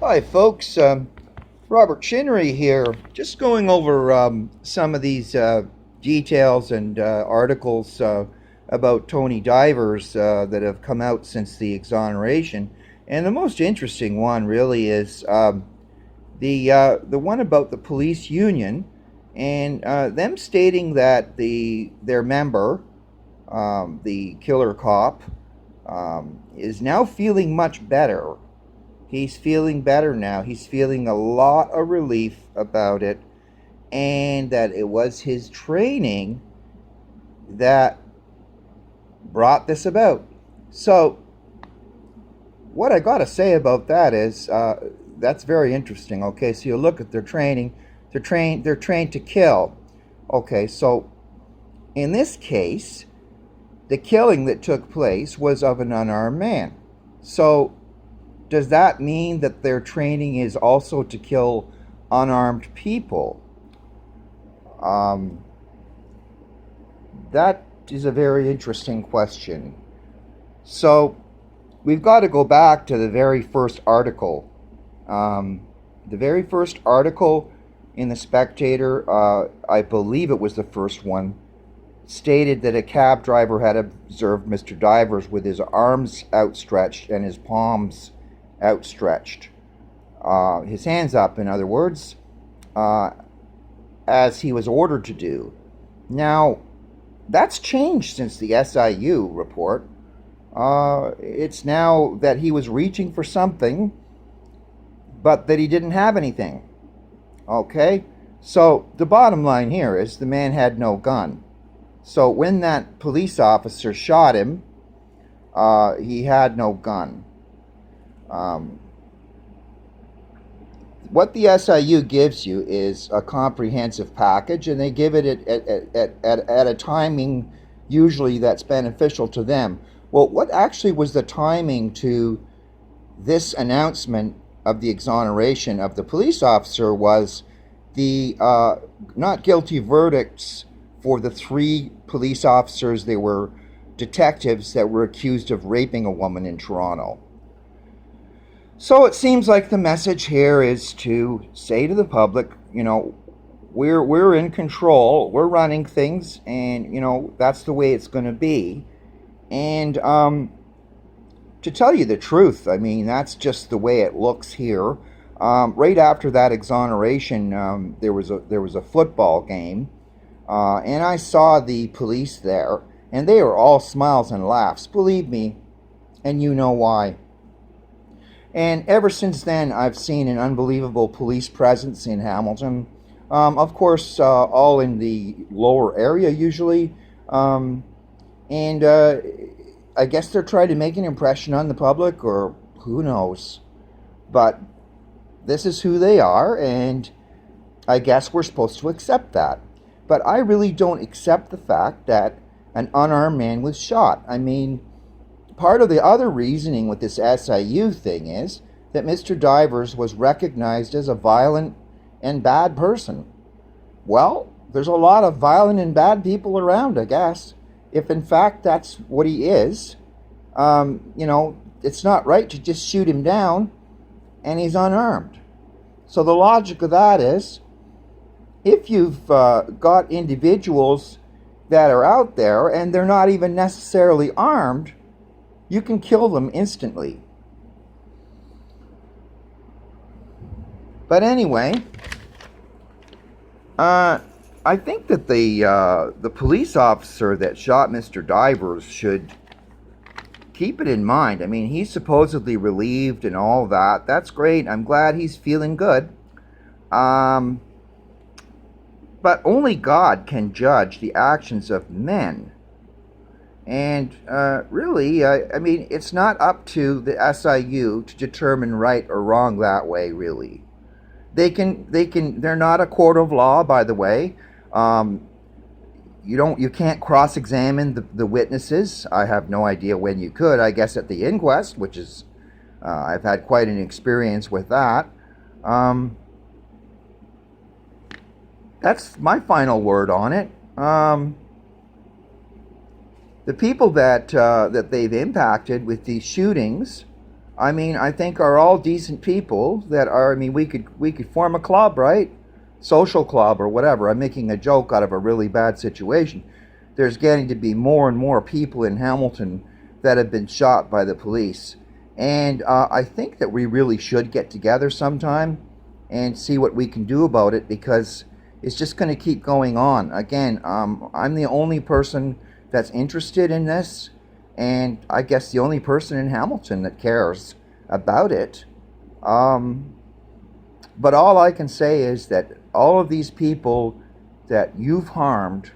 Hi, folks. Robert Chinnery here. Just going over some of these details and articles about Tony Divers that have come out since the exoneration. And the most interesting one really is the one about the police union and them stating that their member, the killer cop, is now feeling much better. He's feeling better now. He's feeling a lot of relief about it, and that it was his training that brought this about. So, what I got to say about that is that's very interesting. Okay, so you look at their training. They're trained to kill. Okay, so in this case, the killing that took place was of an unarmed man. So does that mean that their training is also to kill unarmed people? Um, that is a very interesting question. So we've got to go back to the very first article. The very first article in the Spectator, I believe it was the first one, stated that a cab driver had observed Mr. Divers with his arms outstretched and his palms outstretched. His hands up, in other words, uh, as he was ordered to do. Now, that's changed since the S.I.U. report. It's now that he was reaching for something, but that he didn't have anything. Okay? So, the bottom line here is the man had no gun. So, when that police officer shot him, he had no gun. Um, what the S.I.U. gives you is a comprehensive package, and they give it at a timing usually that's beneficial to them. Well, what actually was the timing to this announcement of the exoneration of the police officer was the not guilty verdicts for the three police officers. They were detectives that were accused of raping a woman in Toronto. So it seems like the message here is to say to the public, we're in control, we're running things, and that's the way it's going to be. And to tell you the truth, I mean that's just the way it looks here. Right after that exoneration, there was a football game, and I saw the police there, and they were all smiles and laughs. Believe me, and you know why. And ever since then, I've seen an unbelievable police presence in Hamilton. Of course, all in the lower area usually. And I guess they're trying to make an impression on the public, or who knows. But this is who they are, and I guess we're supposed to accept that. But I really don't accept the fact that an unarmed man was shot. I mean, part of the other reasoning with this S.I.U. thing is that Mr. Divers was recognized as a violent and bad person. Well, there's a lot of violent and bad people around, I guess. If in fact that's what he is, it's not right to just shoot him down, and he's unarmed. So the logic of that is, if you've got individuals that are out there and they're not even necessarily armed, you can kill them instantly. But anyway, I think that the police officer that shot Mr. Divers should keep it in mind. I mean, he's supposedly relieved and all that. That's great. I'm glad he's feeling good. But only God can judge the actions of men. And really, I mean, it's not up to the S.I.U. to determine right or wrong that way, really. They're not a court of law, by the way. You can't cross-examine the witnesses. I have no idea when you could. I guess at the inquest, which is, I've had quite an experience with that. That's my final word on it. The people that they've impacted with these shootings, I mean, I think are all decent people that are. I mean, we could form a club, right? Social club or whatever. I'm making a joke out of a really bad situation. There's getting to be more and more people in Hamilton that have been shot by the police, and I think that we really should get together sometime and see what we can do about it because it's just going to keep going on. Again, I'm the only person that's interested in this, and I guess the only person in Hamilton that cares about it. Um, but all I can say is that all of these people that you've harmed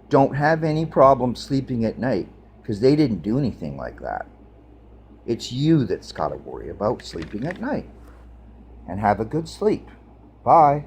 don't have any problem sleeping at night because they didn't do anything like that. It's you that's got to worry about sleeping at night. And have a good sleep. Bye.